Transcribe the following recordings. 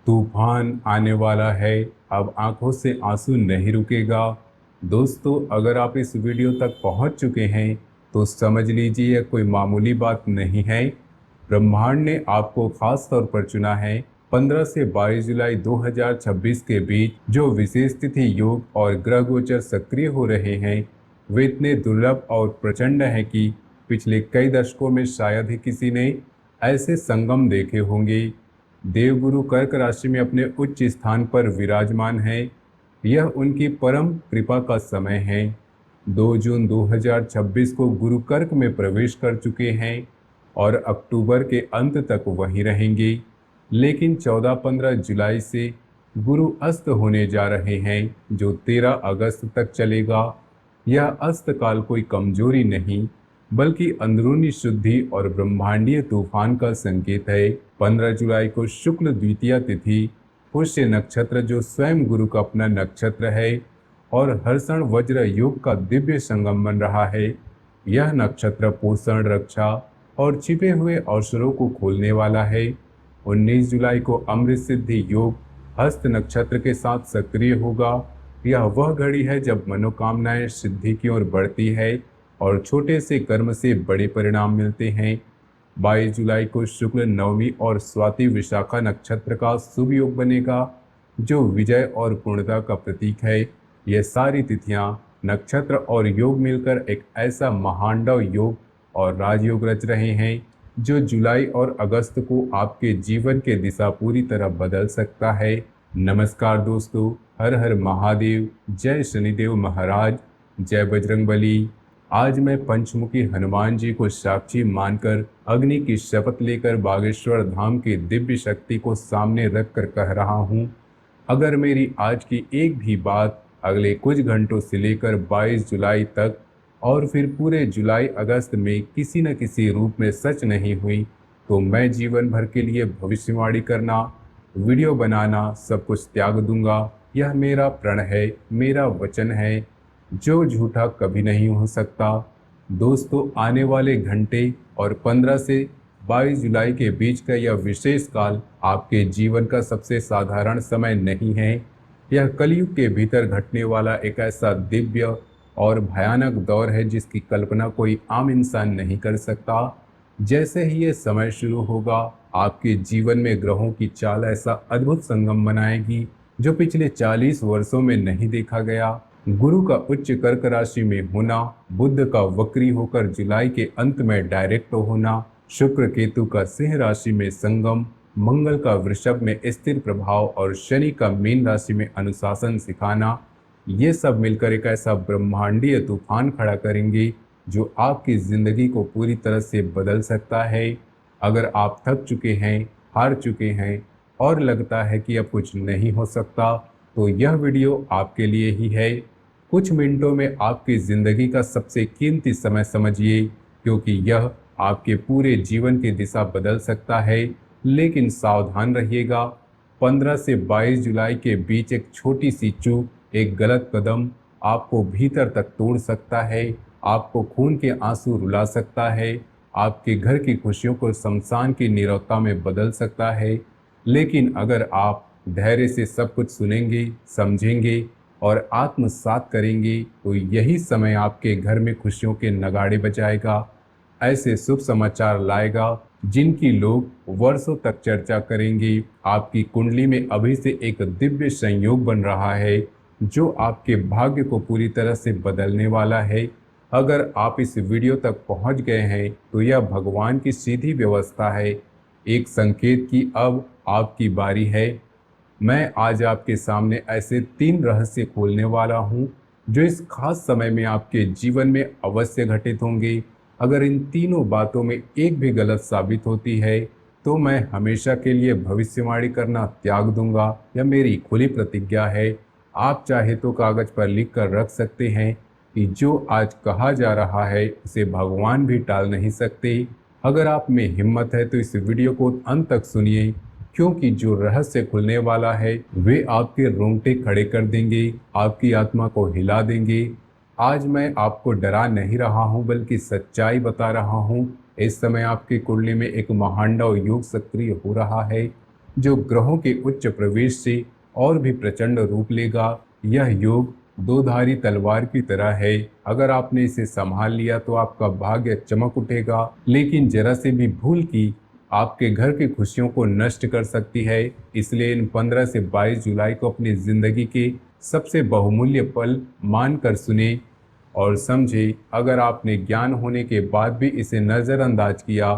तूफान आने वाला है। अब आंखों से आंसू नहीं रुकेगा। दोस्तों, अगर आप इस वीडियो तक पहुंच चुके हैं तो समझ लीजिए यह कोई मामूली बात नहीं है। ब्रह्मांड ने आपको खास तौर पर चुना है। 15 से 22 जुलाई 2026 के बीच जो विशेष तिथि योग और ग्रह गोचर सक्रिय हो रहे हैं वे इतने दुर्लभ और प्रचंड हैं कि पिछले कई दशकों में शायद ही किसी ने ऐसे संगम देखे होंगे। देवगुरु कर्क राशि में अपने उच्च स्थान पर विराजमान है। यह उनकी परम कृपा का समय है। 2 जून 2026 को गुरु कर्क में प्रवेश कर चुके हैं और अक्टूबर के अंत तक वहीं रहेंगे। लेकिन 14-15 जुलाई से गुरु अस्त होने जा रहे हैं जो 13 अगस्त तक चलेगा। यह अस्त काल कोई कमजोरी नहीं बल्कि अंदरूनी शुद्धि और ब्रह्मांडीय तूफान का संकेत है। 15 जुलाई को शुक्ल द्वितीया तिथि पुष्य नक्षत्र जो स्वयं गुरु का अपना नक्षत्र है और हर्षण वज्र योग का दिव्य संगम बन रहा है। यह नक्षत्र पोषण, रक्षा और छिपे हुए अवसरों को खोलने वाला है। 19 जुलाई को अमृत सिद्धि योग हस्त नक्षत्र के साथ सक्रिय होगा। यह वह घड़ी है जब मनोकामनाएं सिद्धि की ओर बढ़ती है और छोटे से कर्म से बड़े परिणाम मिलते हैं। 22 जुलाई को शुक्ल नवमी और स्वाति विशाखा नक्षत्र का शुभ योग बनेगा जो विजय और पूर्णता का प्रतीक है। ये सारी तिथियां, नक्षत्र और योग मिलकर एक ऐसा महांडव योग और राजयोग रच रहे हैं जो जुलाई और अगस्त को आपके जीवन के दिशा पूरी तरह बदल सकता है। नमस्कार दोस्तों, हर हर महादेव, जय शनिदेव महाराज, जय बजरंगबली। आज मैं पंचमुखी हनुमान जी को साक्षी मानकर अग्नि की शपथ लेकर बागेश्वर धाम की दिव्य शक्ति को सामने रखकर कह रहा हूँ, अगर मेरी आज की एक भी बात अगले कुछ घंटों से लेकर 22 जुलाई तक और फिर पूरे जुलाई अगस्त में किसी न किसी रूप में सच नहीं हुई तो मैं जीवन भर के लिए भविष्यवाणी करना, वीडियो बनाना सब कुछ त्याग दूंगा। यह मेरा प्रण है, मेरा वचन है जो झूठा कभी नहीं हो सकता। दोस्तों, आने वाले घंटे और 15 से 22 जुलाई के बीच का यह विशेष काल आपके जीवन का सबसे साधारण समय नहीं है। यह कलयुग के भीतर घटने वाला एक ऐसा दिव्य और भयानक दौर है जिसकी कल्पना कोई आम इंसान नहीं कर सकता। जैसे ही ये समय शुरू होगा, आपके जीवन में ग्रहों की चाल ऐसा अद्भुत संगम बनाएगी जो पिछले 40 वर्षों में नहीं देखा गया। गुरु का उच्च कर्क राशि में होना, बुध का वक्री होकर जुलाई के अंत में डायरेक्ट होना, शुक्र केतु का सिंह राशि में संगम, मंगल का वृषभ में स्थिर प्रभाव और शनि का मीन राशि में अनुशासन सिखाना, ये सब मिलकर एक ऐसा ब्रह्मांडीय तूफान खड़ा करेंगे जो आपकी जिंदगी को पूरी तरह से बदल सकता है। अगर आप थक चुके हैं, हार चुके हैं और लगता है कि अब कुछ नहीं हो सकता तो यह वीडियो आपके लिए ही है। कुछ मिनटों में आपकी जिंदगी का सबसे कीमती समय समझिए, क्योंकि यह आपके पूरे जीवन की दिशा बदल सकता है। लेकिन सावधान रहिएगा, 15 से 22 जुलाई के बीच एक छोटी सी चूक, एक गलत कदम आपको भीतर तक तोड़ सकता है, आपको खून के आंसू रुला सकता है, आपके घर की खुशियों को शमशान की नीरवता में बदल सकता है। लेकिन अगर आप धैर्य से सब कुछ सुनेंगे, समझेंगे और आत्मसात करेंगे तो यही समय आपके घर में खुशियों के नगाड़े बजाएगा, ऐसे शुभ समाचार लाएगा जिनकी लोग वर्षों तक चर्चा करेंगे। आपकी कुंडली में अभी से एक दिव्य संयोग बन रहा है जो आपके भाग्य को पूरी तरह से बदलने वाला है। अगर आप इस वीडियो तक पहुंच गए हैं तो यह भगवान की सीधी व्यवस्था है, एक संकेत कि अब आपकी बारी है। मैं आज आपके सामने ऐसे 3 रहस्य खोलने वाला हूं जो इस खास समय में आपके जीवन में अवश्य घटित होंगे। अगर इन तीनों बातों में एक भी गलत साबित होती है तो मैं हमेशा के लिए भविष्यवाणी करना त्याग दूंगा। यह मेरी खुली प्रतिज्ञा है। आप चाहे तो कागज पर लिख कर रख सकते हैं कि जो आज कहा जा रहा है उसे भगवान भी टाल नहीं सकते। अगर आप में हिम्मत है तो इस वीडियो को अंत तक सुनिए, क्योंकि जो रहस्य खुलने वाला है वे आपके रोंगटे खड़े कर देंगे, आपकी आत्मा को हिला देंगे। आज मैं आपको डरा नहीं रहा हूं बल्कि सच्चाई बता रहा हूं। इस समय आपकी कुंडली में एक महांडव योग सक्रिय हो रहा है जो ग्रहों के उच्च प्रवेश से और भी प्रचंड रूप लेगा। यह योग दो धारी तलवार की तरह है। अगर आपने इसे संभाल लिया तो आपका भाग्य चमक उठेगा, लेकिन जरा से भी भूल की आपके घर की खुशियों को नष्ट कर सकती है। इसलिए इन 15 से 22 जुलाई को अपनी जिंदगी के सबसे बहुमूल्य पल मानकर सुने और समझे। अगर आपने ज्ञान होने के बाद भी इसे नज़रअंदाज किया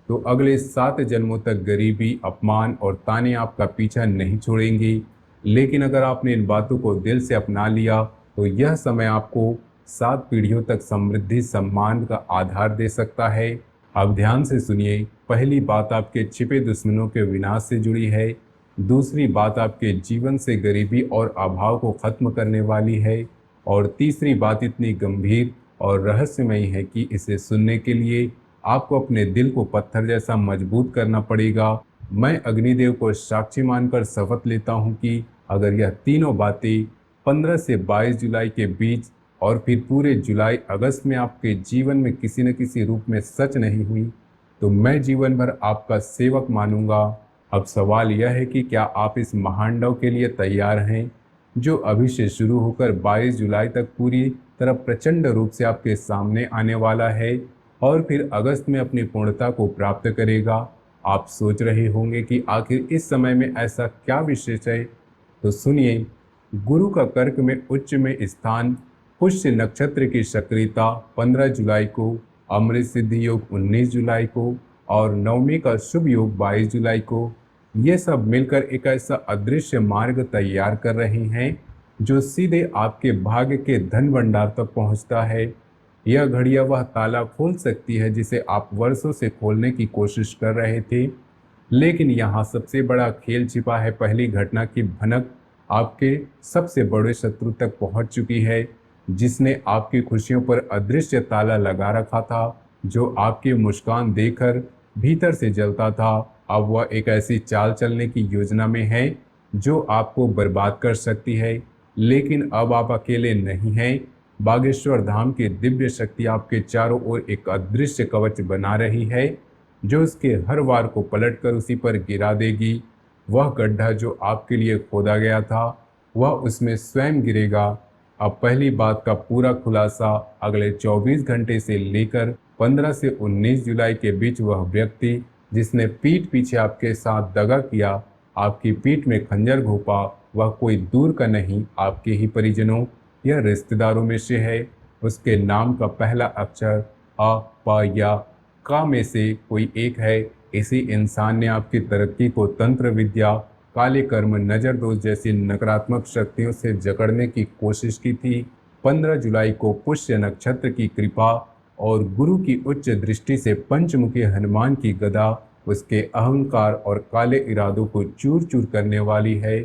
तो अगले 7 जन्मों तक गरीबी, अपमान और ताने आपका पीछा नहीं छोड़ेंगी। लेकिन अगर आपने इन बातों को दिल से अपना लिया तो यह समय आपको 7 पीढ़ियों तक समृद्धि, सम्मान का आधार दे सकता है। अब ध्यान से सुनिए। पहली बात आपके छिपे दुश्मनों के विनाश से जुड़ी है। दूसरी बात आपके जीवन से गरीबी और अभाव को खत्म करने वाली है। और तीसरी बात इतनी गंभीर और रहस्यमयी है कि इसे सुनने के लिए आपको अपने दिल को पत्थर जैसा मजबूत करना पड़ेगा। मैं अग्निदेव को साक्षी मानकर शपथ लेता हूं कि अगर यह तीनों बातें 15 से 22 जुलाई के बीच और फिर पूरे जुलाई अगस्त में आपके जीवन में किसी न किसी रूप में सच नहीं हुई तो मैं जीवन भर आपका सेवक मानूंगा। अब सवाल यह है कि क्या आप इस महानडव के लिए तैयार हैं, जो अभी से शुरू होकर 22 जुलाई तक पूरी तरह प्रचंड रूप से आपके सामने आने वाला है और फिर अगस्त में अपनी पूर्णता को प्राप्त करेगा। आप सोच रहे होंगे कि आखिर इस समय में ऐसा क्या विशेष है, तो सुनिए। गुरु का कर्क में उच्च में स्थान, पुष्य नक्षत्र की सक्रियता 15 जुलाई को, अमृत सिद्धि योग 19 जुलाई को और नवमी का शुभ योग 22 जुलाई को, ये सब मिलकर एक ऐसा अदृश्य मार्ग तैयार कर रहे हैं जो सीधे आपके भाग्य के धन भंडार तक पहुंचता है। यह घड़ियां वह ताला खोल सकती है जिसे आप वर्षों से खोलने की कोशिश कर रहे थे। लेकिन यहाँ सबसे बड़ा खेल छिपा है। पहली घटना की भनक आपके सबसे बड़े शत्रु तक पहुंच चुकी है, जिसने आपकी खुशियों पर अदृश्य ताला लगा रखा था, जो आपकी मुस्कान देखकर भीतर से जलता था। अब वह एक ऐसी चाल चलने की योजना में है जो आपको बर्बाद कर सकती है। लेकिन अब आप अकेले नहीं हैं। बागेश्वर धाम की दिव्य शक्ति आपके चारों ओर एक अदृश्य कवच बना रही है, जो उसके हर वार को पलटकर उसी पर गिरा देगी। वह गड्ढा जो आपके लिए खोदा गया था, वह उसमें स्वयं गिरेगा। अब पहली बात का पूरा खुलासा। अगले 24 घंटे से लेकर 15 से 19 जुलाई के बीच वह व्यक्ति जिसने पीठ पीछे आपके साथ दगा किया, आपकी पीठ में खंजर घोंपा, वह कोई दूर का नहीं, आपके ही परिजनों या रिश्तेदारों में से है। उसके नाम का पहला अक्षर अ, प या का में से कोई एक है। इसी इंसान ने आपकी तरक्की को तंत्र विद्या, काले कर्म, नजर दोष जैसी नकारात्मक शक्तियों से जकड़ने की कोशिश की थी। 15 जुलाई को पुष्य नक्षत्र की कृपा और गुरु की उच्च दृष्टि से पंचमुखी हनुमान की गदा उसके अहंकार और काले इरादों को चूर चूर करने वाली है।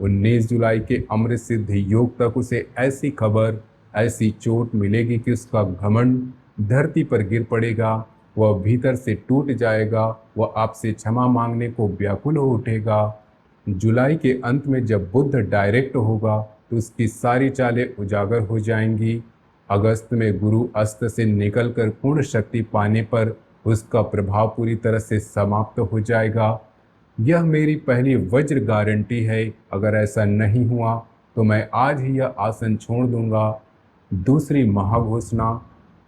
19 जुलाई के अमृत सिद्धि योग तक उसे ऐसी खबर, ऐसी चोट मिलेगी कि उसका घमंड धरती पर गिर पड़ेगा। वह भीतर से टूट जाएगा। वह आपसे क्षमा मांगने को व्याकुल हो उठेगा। जुलाई के अंत में जब बुध डायरेक्ट होगा तो उसकी सारी चालें उजागर हो जाएंगी। अगस्त में गुरु अस्त से निकलकर पूर्ण शक्ति पाने पर उसका प्रभाव पूरी तरह से समाप्त हो जाएगा। यह मेरी पहली वज्र गारंटी है। अगर ऐसा नहीं हुआ तो मैं आज ही यह आसन छोड़ दूंगा। दूसरी महाघोषणा,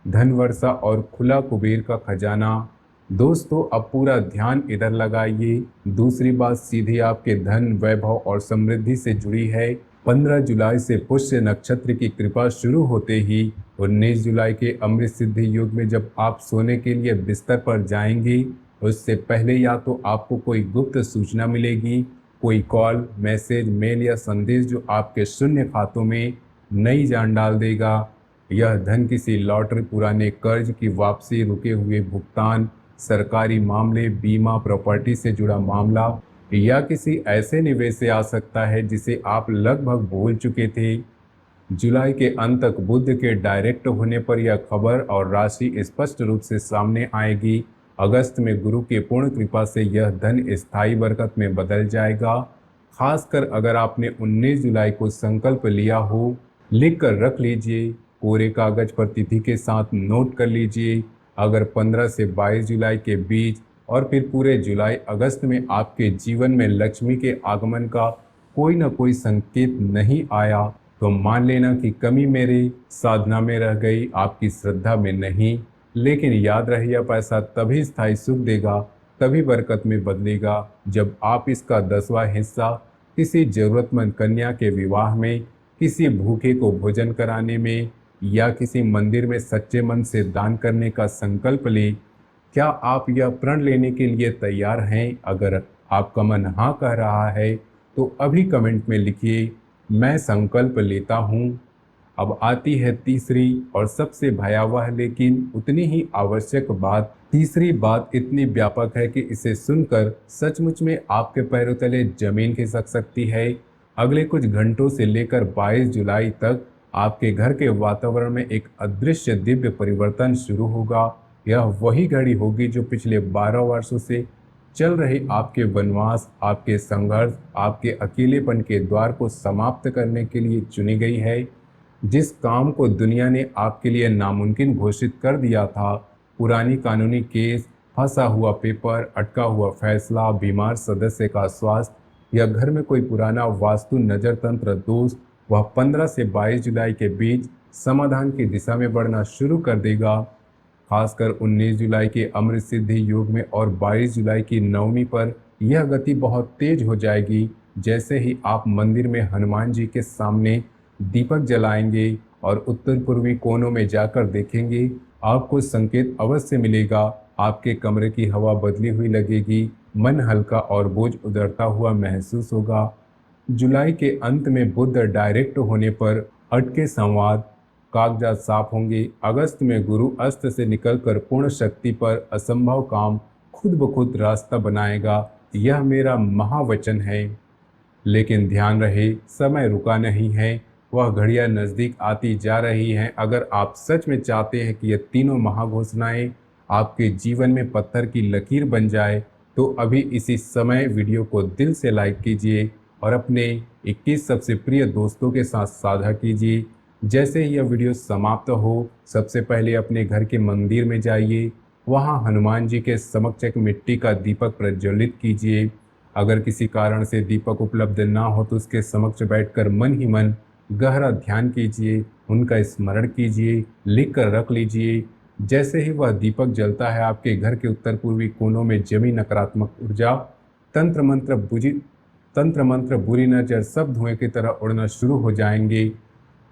धन वर्षा और खुला कुबेर का खजाना। दोस्तों, अब पूरा ध्यान इधर लगाइए। दूसरी बात सीधी आपके धन, वैभव और समृद्धि से जुड़ी है। 15 जुलाई से पुष्य नक्षत्र की कृपा शुरू होते ही 19 जुलाई के अमृत सिद्धि योग में जब आप सोने के लिए बिस्तर पर जाएंगे, उससे पहले या तो आपको कोई गुप्त सूचना मिलेगी, कोई कॉल, मैसेज, मेल या संदेश जो आपके शून्य खातों में नई जान डाल देगा। यह धन किसी लॉटरी, पुराने कर्ज की वापसी, रुके हुए भुगतान, सरकारी मामले, बीमा, प्रॉपर्टी से जुड़ा मामला या किसी ऐसे निवेश से आ सकता है जिसे आप लगभग भूल चुके थे। जुलाई के अंत तक बुध के डायरेक्ट होने पर यह खबर और राशि स्पष्ट रूप से सामने आएगी। अगस्त में गुरु की पूर्ण कृपा से यह धन स्थायी बरकत में बदल जाएगा। खासकर अगर आपने 19 जुलाई को संकल्प लिया हो, लिख कर रख लीजिए, कोरे कागज पर तिथि के साथ नोट कर लीजिए। अगर 15 से 22 जुलाई के बीच और फिर पूरे जुलाई अगस्त में आपके जीवन में लक्ष्मी के आगमन का कोई ना कोई संकेत नहीं आया, तो मान लेना कि कमी मेरी साधना में रह गई, आपकी श्रद्धा में नहीं। लेकिन याद रहे, यह पैसा तभी स्थायी सुख देगा, तभी बरकत में बदलेगा, जब आप इसका 10वां हिस्सा किसी जरूरतमंद कन्या के विवाह में, किसी भूखे को भोजन कराने में या किसी मंदिर में सच्चे मन से दान करने का संकल्प लें। क्या आप यह प्रण लेने के लिए तैयार हैं? अगर आपका मन हाँ कह रहा है तो अभी कमेंट में लिखिए, मैं संकल्प लेता हूँ। अब आती है तीसरी और सबसे भयावह लेकिन उतनी ही आवश्यक बात। तीसरी बात इतनी व्यापक है कि इसे सुनकर सचमुच में आपके पैरों तले जमीन खिसक सकती है। अगले कुछ घंटों से लेकर 22 जुलाई तक आपके घर के वातावरण में एक अदृश्य दिव्य परिवर्तन शुरू होगा। यह वही घड़ी होगी जो पिछले 12 वर्षों से चल रहे आपके वनवास, आपके संघर्ष, आपके अकेलेपन के द्वार को समाप्त करने के लिए चुनी गई है। जिस काम को दुनिया ने आपके लिए नामुमकिन घोषित कर दिया था, पुरानी कानूनी केस, फंसा हुआ पेपर, अटका हुआ फैसला, बीमार सदस्य का स्वास्थ्य या घर में कोई पुराना वास्तु नजर तंत्र दोष, वह 15 से 22 जुलाई के बीच समाधान की दिशा में बढ़ना शुरू कर देगा। खासकर 19 जुलाई के अमृत सिद्धि योग में और 22 जुलाई की नवमी पर यह गति बहुत तेज हो जाएगी। जैसे ही आप मंदिर में हनुमान जी के सामने दीपक जलाएंगे और उत्तर पूर्वी कोनों में जाकर देखेंगे, आपको संकेत अवश्य मिलेगा। आपके कमरे की हवा बदली हुई लगेगी, मन हल्का और बोझ उतरता हुआ महसूस होगा। जुलाई के अंत में बुध डायरेक्ट होने पर अटके संवाद, कागजात साफ होंगे। अगस्त में गुरु अस्त से निकलकर पूर्ण शक्ति पर असंभव काम खुद ब खुद रास्ता बनाएगा। यह मेरा महावचन है। लेकिन ध्यान रहे, समय रुका नहीं है, वह घड़ियां नज़दीक आती जा रही हैं। अगर आप सच में चाहते हैं कि यह तीनों महाघोषणाएं आपके जीवन में पत्थर की लकीर बन जाए, तो अभी इसी समय वीडियो को दिल से लाइक कीजिए और अपने 21 सबसे प्रिय दोस्तों के साथ साझा कीजिए। जैसे ही यह वीडियो समाप्त हो, सबसे पहले अपने घर के मंदिर में जाइए, वहां हनुमान जी के समक्ष एक मिट्टी का दीपक प्रज्वलित कीजिए। अगर किसी कारण से दीपक उपलब्ध ना हो तो उसके समक्ष बैठकर मन ही मन गहरा ध्यान कीजिए, उनका स्मरण कीजिए, लिख कर रख लीजिए। जैसे ही वह दीपक जलता है, आपके घर के उत्तर पूर्वी कोनों में जमी नकारात्मक ऊर्जा, तंत्र मंत्र, बुरी नजर सब धुएं की तरह उड़ना शुरू हो जाएंगे।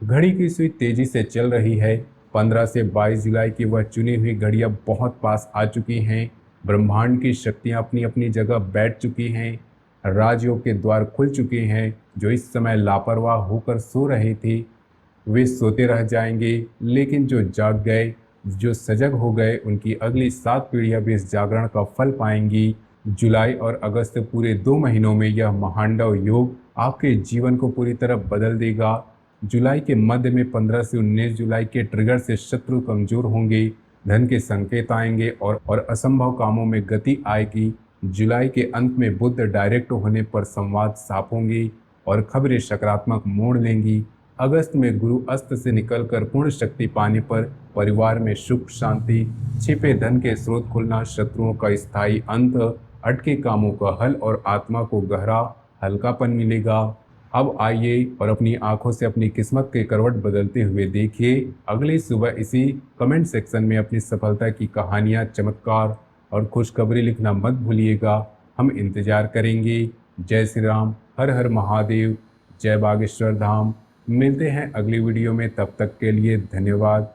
घड़ी की सुई तेजी से चल रही है। 15 से 22 जुलाई की वह चुनी हुई घड़ियां बहुत पास आ चुकी हैं। ब्रह्मांड की शक्तियां अपनी अपनी जगह बैठ चुकी हैं। राजयोग के द्वार खुल चुके हैं। जो इस समय लापरवाह होकर सो रहे थे, वे सोते रह जाएंगे, लेकिन जो जाग गए, जो सजग हो गए, उनकी अगली 7 पीढ़ियां भी इस जागरण का फल पाएंगी। जुलाई और अगस्त पूरे 2 महीनों में यह महांडव योग आपके जीवन को पूरी तरह बदल देगा। जुलाई के मध्य में 15 से 19 जुलाई के ट्रिगर से शत्रु कमजोर होंगे, धन के संकेत आएंगे और असंभव कामों में गति आएगी। जुलाई के अंत में बुध डायरेक्ट होने पर संवाद साफ होंगे और खबरें सकारात्मक मोड़ लेंगी। अगस्त में गुरु अस्त से निकलकर पूर्ण शक्ति पाने पर परिवार में सुख शांति, छिपे धन के स्रोत खुलना, शत्रुओं का स्थायी अंत, अटके कामों का हल और आत्मा को गहरा हल्कापन मिलेगा। अब आइए और अपनी आंखों से अपनी किस्मत के करवट बदलते हुए देखिए। अगली सुबह इसी कमेंट सेक्शन में अपनी सफलता की कहानियां, चमत्कार और खुशखबरी लिखना मत भूलिएगा। हम इंतजार करेंगे। जय श्री राम, हर हर महादेव, जय बागेश्वर धाम। मिलते हैं अगली वीडियो में, तब तक के लिए धन्यवाद।